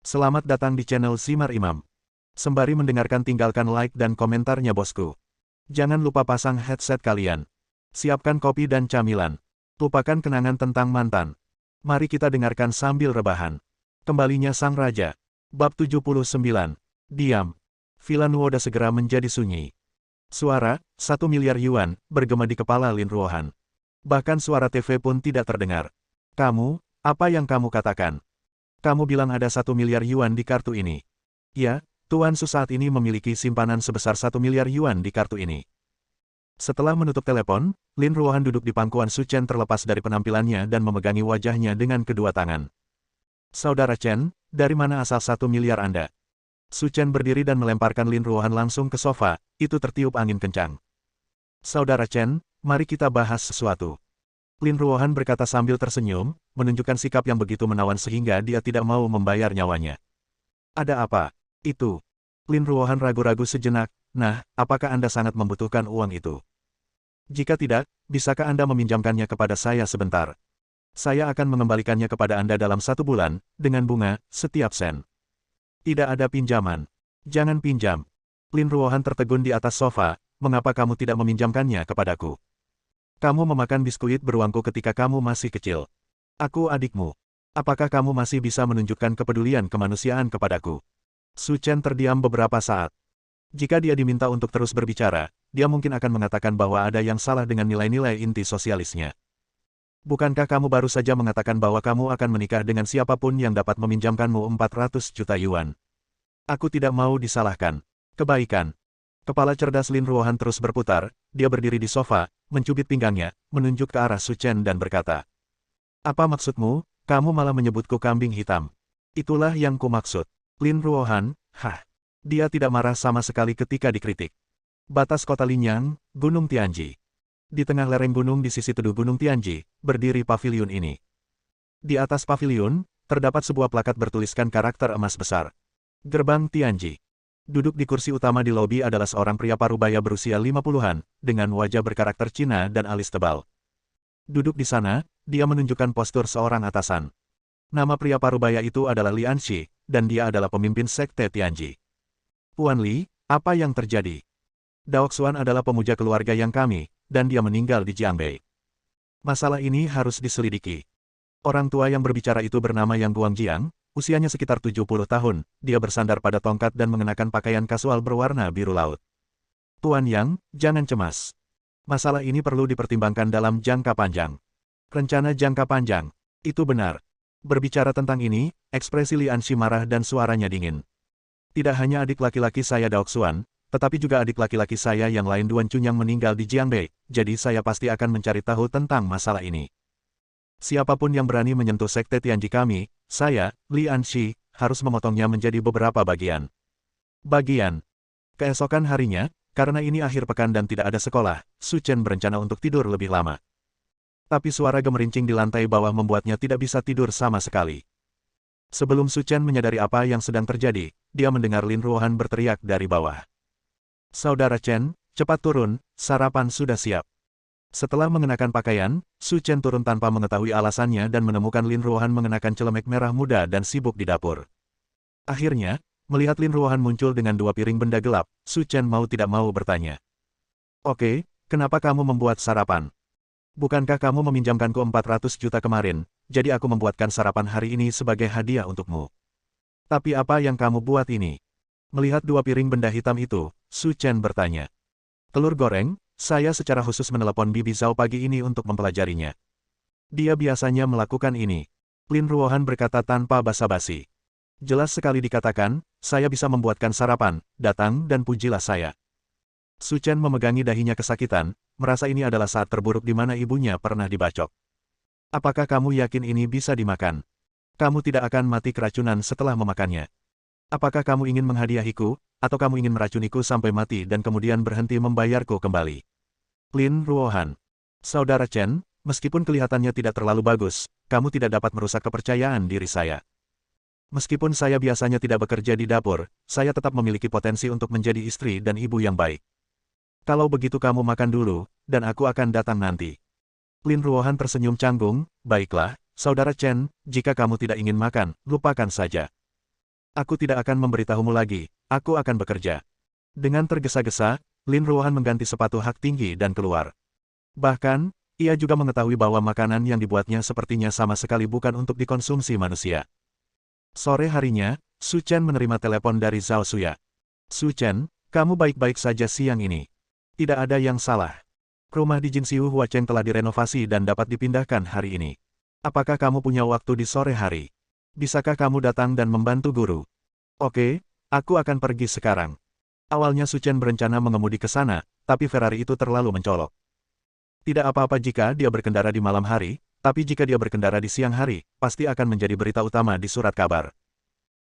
Selamat datang di channel Simar Imam. Sembari mendengarkan tinggalkan like dan komentarnya bosku. Jangan lupa pasang headset kalian. Siapkan kopi dan camilan. Lupakan kenangan tentang mantan. Mari kita dengarkan sambil rebahan. Kembalinya Sang Raja. Bab 79. Diam. Villa Nuoda segera menjadi sunyi. Suara, 1 miliar yuan, bergema di kepala Lin Ruohan. Bahkan suara TV pun tidak terdengar. Kamu, apa yang kamu katakan? Kamu bilang ada 1 miliar yuan di kartu ini. Ya, Tuan Su saat ini memiliki simpanan sebesar 1 miliar yuan di kartu ini. Setelah menutup telepon, Lin Ruohan duduk di pangkuan Su Chen terlepas dari penampilannya dan memegangi wajahnya dengan kedua tangan. Saudara Chen, dari mana asal 1 miliar Anda? Su Chen berdiri dan melemparkan Lin Ruohan langsung ke sofa, itu tertiup angin kencang. Saudara Chen, mari kita bahas sesuatu. Lin Ruohan berkata sambil tersenyum, menunjukkan sikap yang begitu menawan sehingga dia tidak mau membayar nyawanya. Ada apa? Itu. Lin Ruohan ragu-ragu sejenak, nah, apakah Anda sangat membutuhkan uang itu? Jika tidak, bisakah Anda meminjamkannya kepada saya sebentar? Saya akan mengembalikannya kepada Anda dalam 1 bulan, dengan bunga, setiap sen. Tidak ada pinjaman. Jangan pinjam. Lin Ruohan tertegun di atas sofa, mengapa kamu tidak meminjamkannya kepadaku? Kamu memakan biskuit beruangku ketika kamu masih kecil. Aku adikmu. Apakah kamu masih bisa menunjukkan kepedulian kemanusiaan kepadaku? Su Chen terdiam beberapa saat. Jika dia diminta untuk terus berbicara, dia mungkin akan mengatakan bahwa ada yang salah dengan nilai-nilai inti sosialisnya. Bukankah kamu baru saja mengatakan bahwa kamu akan menikah dengan siapapun yang dapat meminjamkanmu 400 juta yuan? Aku tidak mau disalahkan. Kebaikan. Kepala cerdas Lin Ruohan terus berputar, dia berdiri di sofa, mencubit pinggangnya, menunjuk ke arah Su Chen dan berkata, apa maksudmu, kamu malah menyebutku kambing hitam? Itulah yang kumaksud. Lin Ruohan, dia tidak marah sama sekali ketika dikritik. Batas kota Linyang, Gunung Tianji. Di tengah lereng gunung di sisi teduh Gunung Tianji, berdiri paviliun ini. Di atas paviliun, terdapat sebuah plakat bertuliskan karakter emas besar. Gerbang Tianji. Duduk di kursi utama di lobi adalah seorang pria parubaya berusia 50-an, dengan wajah berkarakter Cina dan alis tebal. Duduk di sana, dia menunjukkan postur seorang atasan. Nama pria parubaya itu adalah Lian Shi, dan dia adalah pemimpin sekte Tianji. Puan Li, apa yang terjadi? Daoxuan adalah pemuja keluarga yang kami, dan dia meninggal di Jiangbei. Masalah ini harus diselidiki. Orang tua yang berbicara itu bernama Yang Guangjiang. Usianya sekitar 70 tahun, dia bersandar pada tongkat dan mengenakan pakaian kasual berwarna biru laut. Tuan Yang, jangan cemas. Masalah ini perlu dipertimbangkan dalam jangka panjang. Rencana jangka panjang. Itu benar. Berbicara tentang ini, ekspresi Lian Shi marah dan suaranya dingin. Tidak hanya adik laki-laki saya Daoxuan, tetapi juga adik laki-laki saya yang lain Duan Chunyang meninggal di Jiangbei, jadi saya pasti akan mencari tahu tentang masalah ini. Siapapun yang berani menyentuh sekte Tianji kami, saya, Lian Shi, harus memotongnya menjadi beberapa bagian. Keesokan harinya, karena ini akhir pekan dan tidak ada sekolah, Su Chen berencana untuk tidur lebih lama. Tapi suara gemerincing di lantai bawah membuatnya tidak bisa tidur sama sekali. Sebelum Su Chen menyadari apa yang sedang terjadi, dia mendengar Lin Ruohan berteriak dari bawah. Saudara Chen, cepat turun, sarapan sudah siap. Setelah mengenakan pakaian, Su Chen turun tanpa mengetahui alasannya dan menemukan Lin Ruohan mengenakan celemek merah muda dan sibuk di dapur. Akhirnya, melihat Lin Ruohan muncul dengan 2 piring benda gelap, Su Chen mau tidak mau bertanya. Oke, kenapa kamu membuat sarapan? Bukankah kamu meminjamkanku 400 juta kemarin, jadi aku membuatkan sarapan hari ini sebagai hadiah untukmu. Tapi apa yang kamu buat ini? Melihat 2 piring benda hitam itu, Su Chen bertanya. Telur goreng? Saya secara khusus menelepon Bibi Zhao pagi ini untuk mempelajarinya. Dia biasanya melakukan ini. Lin Ruohan berkata tanpa basa-basi. Jelas sekali dikatakan, saya bisa membuatkan sarapan, datang dan pujilah saya. Su Chen memegangi dahinya kesakitan, merasa ini adalah saat terburuk di mana ibunya pernah dibacok. Apakah kamu yakin ini bisa dimakan? Kamu tidak akan mati keracunan setelah memakannya. Apakah kamu ingin menghadiahiku, atau kamu ingin meracuniku sampai mati dan kemudian berhenti membayarku kembali? Lin Ruohan. Saudara Chen, meskipun kelihatannya tidak terlalu bagus, kamu tidak dapat merusak kepercayaan diri saya. Meskipun saya biasanya tidak bekerja di dapur, saya tetap memiliki potensi untuk menjadi istri dan ibu yang baik. Kalau begitu kamu makan dulu, dan aku akan datang nanti. Lin Ruohan tersenyum canggung, baiklah, Saudara Chen, jika kamu tidak ingin makan, lupakan saja. Aku tidak akan memberitahumu lagi, aku akan bekerja. Dengan tergesa-gesa, Lin Ruohan mengganti sepatu hak tinggi dan keluar. Bahkan, ia juga mengetahui bahwa makanan yang dibuatnya sepertinya sama sekali bukan untuk dikonsumsi manusia. Sore harinya, Su Chen menerima telepon dari Zhao Suya. Su Chen, kamu baik-baik saja siang ini. Tidak ada yang salah. Rumah di Jinxiu Huacheng telah direnovasi dan dapat dipindahkan hari ini. Apakah kamu punya waktu di sore hari? Bisakah kamu datang dan membantu guru? Oke, aku akan pergi sekarang. Awalnya Su Chen berencana mengemudi ke sana, tapi Ferrari itu terlalu mencolok. Tidak apa-apa jika dia berkendara di malam hari, tapi jika dia berkendara di siang hari, pasti akan menjadi berita utama di surat kabar.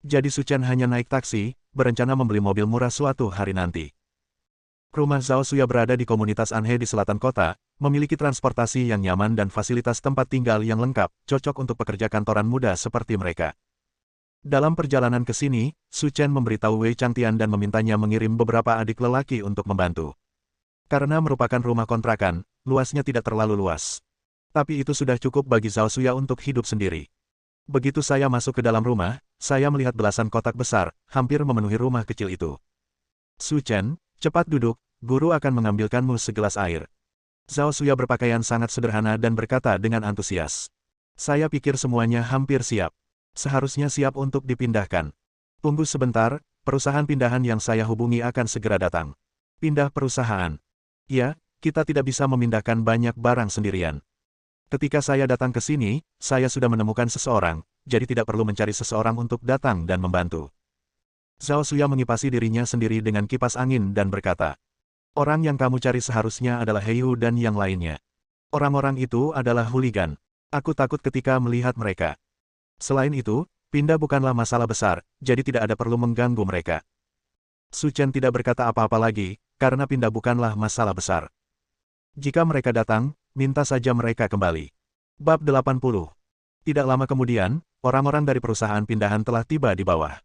Jadi Su Chen hanya naik taksi, berencana membeli mobil murah suatu hari nanti. Rumah Zhao Suya berada di komunitas Anhe di selatan kota, memiliki transportasi yang nyaman dan fasilitas tempat tinggal yang lengkap, cocok untuk pekerja kantoran muda seperti mereka. Dalam perjalanan ke sini, Su Chen memberitahu Wei Changtian dan memintanya mengirim beberapa adik lelaki untuk membantu. Karena merupakan rumah kontrakan, luasnya tidak terlalu luas. Tapi itu sudah cukup bagi Zhao Suya untuk hidup sendiri. Begitu saya masuk ke dalam rumah, saya melihat belasan kotak besar, hampir memenuhi rumah kecil itu. Su Chen, cepat duduk, guru akan mengambilkanmu segelas air. Zhao Suya berpakaian sangat sederhana dan berkata dengan antusias. Saya pikir semuanya hampir siap. Seharusnya siap untuk dipindahkan. Tunggu sebentar, perusahaan pindahan yang saya hubungi akan segera datang. Pindah perusahaan. Ya, kita tidak bisa memindahkan banyak barang sendirian. Ketika saya datang ke sini, saya sudah menemukan seseorang, jadi tidak perlu mencari seseorang untuk datang dan membantu. Zhao Suya mengipasi dirinya sendiri dengan kipas angin dan berkata, orang yang kamu cari seharusnya adalah Heihu dan yang lainnya. Orang-orang itu adalah hooligan. Aku takut ketika melihat mereka. Selain itu, pindah bukanlah masalah besar, jadi tidak ada perlu mengganggu mereka. Su Chen tidak berkata apa-apa lagi, karena pindah bukanlah masalah besar. Jika mereka datang, minta saja mereka kembali. Bab 80. Tidak lama kemudian, orang-orang dari perusahaan pindahan telah tiba di bawah.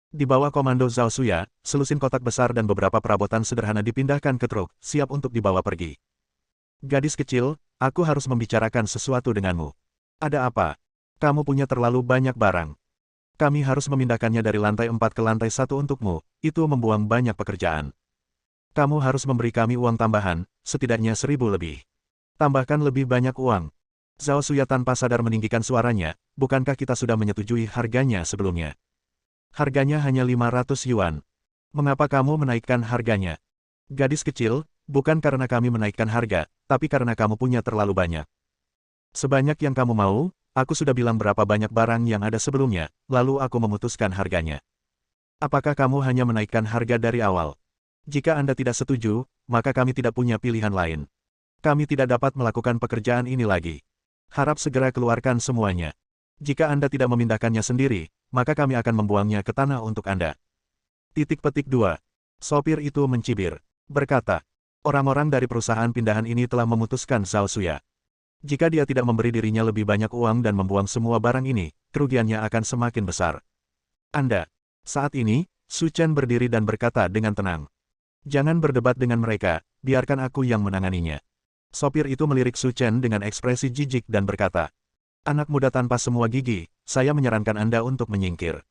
Di bawah komando Zhao Suya, selusin kotak besar dan beberapa perabotan sederhana dipindahkan ke truk, siap untuk dibawa pergi. Gadis kecil, aku harus membicarakan sesuatu denganmu. Ada apa? Kamu punya terlalu banyak barang. Kami harus memindahkannya dari lantai 4 ke lantai 1 untukmu, itu membuang banyak pekerjaan. Kamu harus memberi kami uang tambahan, setidaknya 1.000 lebih. Tambahkan lebih banyak uang. Zhao Suya tanpa sadar meninggikan suaranya, bukankah kita sudah menyetujui harganya sebelumnya? Harganya hanya 500 yuan. Mengapa kamu menaikkan harganya? Gadis kecil, bukan karena kami menaikkan harga, tapi karena kamu punya terlalu banyak. Sebanyak yang kamu mau, aku sudah bilang berapa banyak barang yang ada sebelumnya, lalu aku memutuskan harganya. Apakah kamu hanya menaikkan harga dari awal? Jika Anda tidak setuju, maka kami tidak punya pilihan lain. Kami tidak dapat melakukan pekerjaan ini lagi. Harap segera keluarkan semuanya. Jika Anda tidak memindahkannya sendiri, maka kami akan membuangnya ke tanah untuk Anda. Titik petik 2. Sopir itu mencibir. Berkata, orang-orang dari perusahaan pindahan ini telah memutuskan Zhao Suya. Jika dia tidak memberi dirinya lebih banyak uang dan membuang semua barang ini, kerugiannya akan semakin besar. Anda. Saat ini, Su Chen berdiri dan berkata dengan tenang. Jangan berdebat dengan mereka, biarkan aku yang menanganinya. Sopir itu melirik Su Chen dengan ekspresi jijik dan berkata, anak muda tanpa semua gigi, saya menyarankan Anda untuk menyingkir.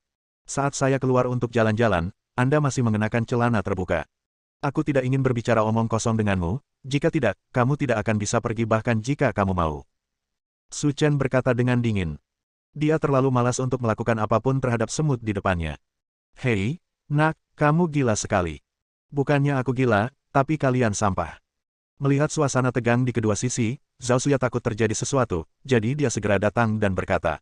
Saat saya keluar untuk jalan-jalan, Anda masih mengenakan celana terbuka. Aku tidak ingin berbicara omong kosong denganmu, jika tidak, kamu tidak akan bisa pergi bahkan jika kamu mau. Su Chen berkata dengan dingin. Dia terlalu malas untuk melakukan apapun terhadap semut di depannya. Hei, nak, kamu gila sekali. Bukannya aku gila, tapi kalian sampah. Melihat suasana tegang di kedua sisi, Zhao Suya takut terjadi sesuatu, jadi dia segera datang dan berkata.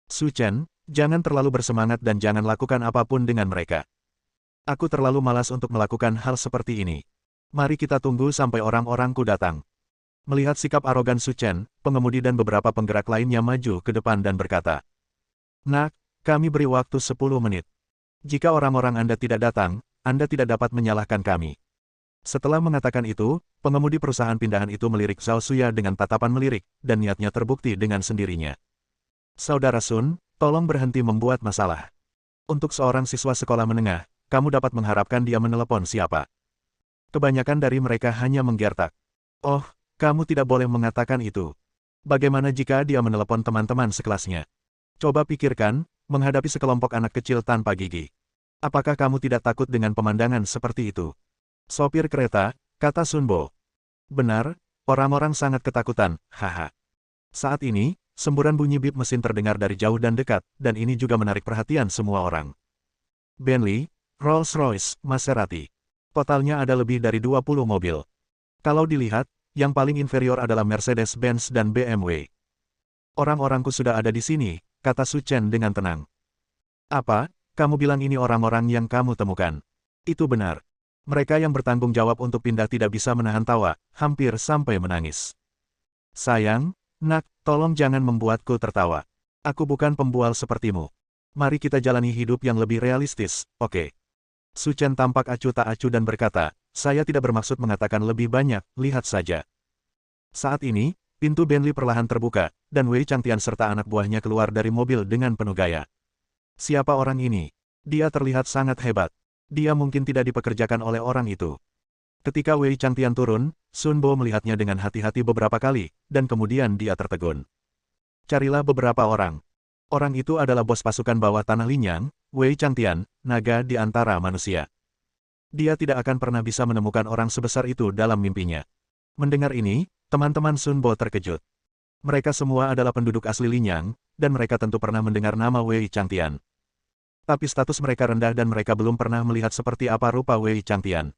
Su Chen, jangan terlalu bersemangat dan jangan lakukan apapun dengan mereka. Aku terlalu malas untuk melakukan hal seperti ini. Mari kita tunggu sampai orang-orangku datang. Melihat sikap arogan Su Chen, pengemudi dan beberapa penggerak lainnya maju ke depan dan berkata. Nak, kami beri waktu 10 menit. Jika orang-orang Anda tidak datang, Anda tidak dapat menyalahkan kami. Setelah mengatakan itu, pengemudi perusahaan pindahan itu melirik Zhao Suya dengan tatapan melirik, dan niatnya terbukti dengan sendirinya. Saudara Sun, tolong berhenti membuat masalah. Untuk seorang siswa sekolah menengah, kamu dapat mengharapkan dia menelepon siapa. Kebanyakan dari mereka hanya menggertak. Oh, kamu tidak boleh mengatakan itu. Bagaimana jika dia menelepon teman-teman sekelasnya? Coba pikirkan, menghadapi sekelompok anak kecil tanpa gigi. Apakah kamu tidak takut dengan pemandangan seperti itu? Sopir kereta, kata Sunbo. Benar, orang-orang sangat ketakutan, haha. Saat ini, semburan bunyi bip mesin terdengar dari jauh dan dekat, dan ini juga menarik perhatian semua orang. Bentley, Rolls-Royce, Maserati. Totalnya ada lebih dari 20 mobil. Kalau dilihat, yang paling inferior adalah Mercedes-Benz dan BMW. Orang-orangku sudah ada di sini, kata Su Chen dengan tenang. Apa, kamu bilang ini orang-orang yang kamu temukan? Itu benar. Mereka yang bertanggung jawab untuk pindah tidak bisa menahan tawa, hampir sampai menangis. Sayang, nak, tolong jangan membuatku tertawa. Aku bukan pembual sepertimu. Mari kita jalani hidup yang lebih realistis, oke? Su Chen tampak acuh tak acuh dan berkata, saya tidak bermaksud mengatakan lebih banyak, lihat saja. Saat ini, pintu Bentley perlahan terbuka, dan Wei Changtian serta anak buahnya keluar dari mobil dengan penuh gaya. Siapa orang ini? Dia terlihat sangat hebat. Dia mungkin tidak dipekerjakan oleh orang itu. Ketika Wei Changtian turun, Sun Bo melihatnya dengan hati-hati beberapa kali, dan kemudian dia tertegun. Carilah beberapa orang. Orang itu adalah bos pasukan bawah tanah Linyang, Wei Changtian, naga di antara manusia. Dia tidak akan pernah bisa menemukan orang sebesar itu dalam mimpinya. Mendengar ini, teman-teman Sun Bo terkejut. Mereka semua adalah penduduk asli Linyang, dan mereka tentu pernah mendengar nama Wei Changtian. Tapi status mereka rendah dan mereka belum pernah melihat seperti apa rupa Wei Changtian.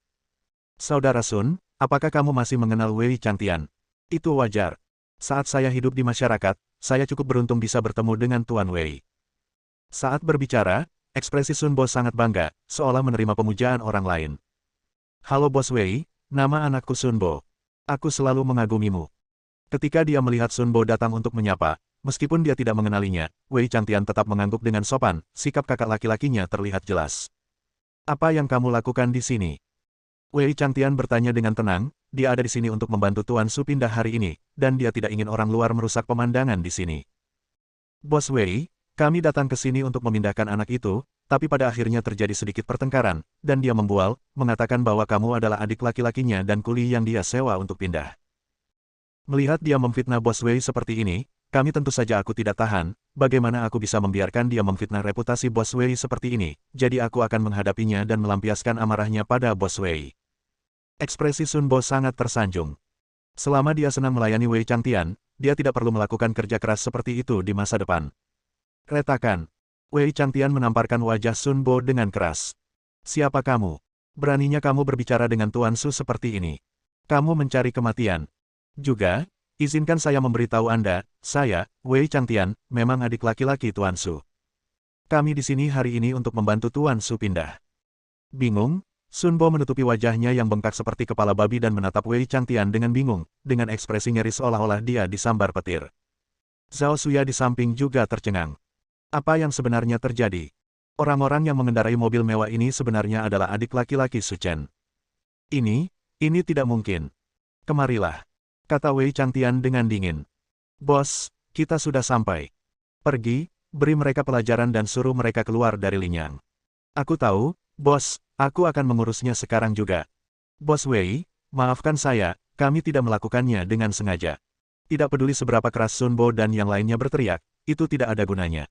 Saudara Sun, apakah kamu masih mengenal Wei Changtian? Itu wajar. Saat saya hidup di masyarakat, saya cukup beruntung bisa bertemu dengan Tuan Wei. Saat berbicara, ekspresi Sun Bo sangat bangga, seolah menerima pemujaan orang lain. Halo Bos Wei, nama anakku Sun Bo. Aku selalu mengagumimu. Ketika dia melihat Sun Bo datang untuk menyapa, meskipun dia tidak mengenalinya, Wei Changtian tetap mengangguk dengan sopan, sikap kakak laki-lakinya terlihat jelas. Apa yang kamu lakukan di sini? Wei Changtian bertanya dengan tenang, dia ada di sini untuk membantu Tuan Su pindah hari ini, dan dia tidak ingin orang luar merusak pemandangan di sini. Bos Wei, kami datang ke sini untuk memindahkan anak itu, tapi pada akhirnya terjadi sedikit pertengkaran, dan dia membual, mengatakan bahwa kamu adalah adik laki-lakinya dan kuli yang dia sewa untuk pindah. Melihat dia memfitnah Bos Wei seperti ini, kami tentu saja aku tidak tahan, bagaimana aku bisa membiarkan dia memfitnah reputasi Bos Wei seperti ini, jadi aku akan menghadapinya dan melampiaskan amarahnya pada Bos Wei. Ekspresi Sun Bo sangat tersanjung. Selama dia senang melayani Wei Changtian, dia tidak perlu melakukan kerja keras seperti itu di masa depan. Retakan. Wei Changtian menamparkan wajah Sun Bo dengan keras. Siapa kamu? Beraninya kamu berbicara dengan Tuan Su seperti ini. Kamu mencari kematian. Juga, izinkan saya memberitahu Anda, saya, Wei Changtian, memang adik laki-laki Tuan Su. Kami di sini hari ini untuk membantu Tuan Su pindah. Bingung, Sun Bo menutupi wajahnya yang bengkak seperti kepala babi dan menatap Wei Changtian dengan bingung, dengan ekspresi ngeri seolah-olah dia disambar petir. Zhao Suya di samping juga tercengang. Apa yang sebenarnya terjadi? Orang-orang yang mengendarai mobil mewah ini sebenarnya adalah adik laki-laki Su Chen. Ini tidak mungkin. Kemarilah, kata Wei Changtian dengan dingin. Bos, kita sudah sampai. Pergi, beri mereka pelajaran dan suruh mereka keluar dari Linyang. Aku tahu, bos, aku akan mengurusnya sekarang juga. Bos Wei, maafkan saya, kami tidak melakukannya dengan sengaja. Tidak peduli seberapa keras Sun Bo dan yang lainnya berteriak, itu tidak ada gunanya.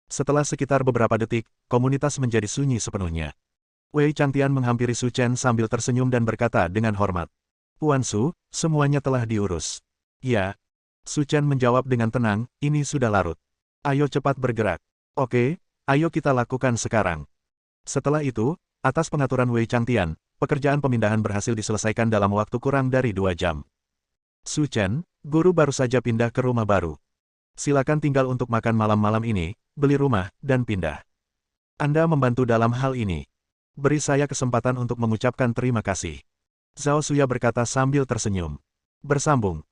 Setelah sekitar beberapa detik, komunitas menjadi sunyi sepenuhnya. Wei Changtian menghampiri Su Chen sambil tersenyum dan berkata dengan hormat. Tuan Su, semuanya telah diurus. Ya. Su Chen menjawab dengan tenang, ini sudah larut. Ayo cepat bergerak. Oke, ayo kita lakukan sekarang. Setelah itu, atas pengaturan Wei Changtian, pekerjaan pemindahan berhasil diselesaikan dalam waktu kurang dari 2 jam. Su Chen, guru baru saja pindah ke rumah baru. Silakan tinggal untuk makan malam-malam ini, beli rumah, dan pindah. Anda membantu dalam hal ini. Beri saya kesempatan untuk mengucapkan terima kasih. Zhao Suya berkata sambil tersenyum. Bersambung.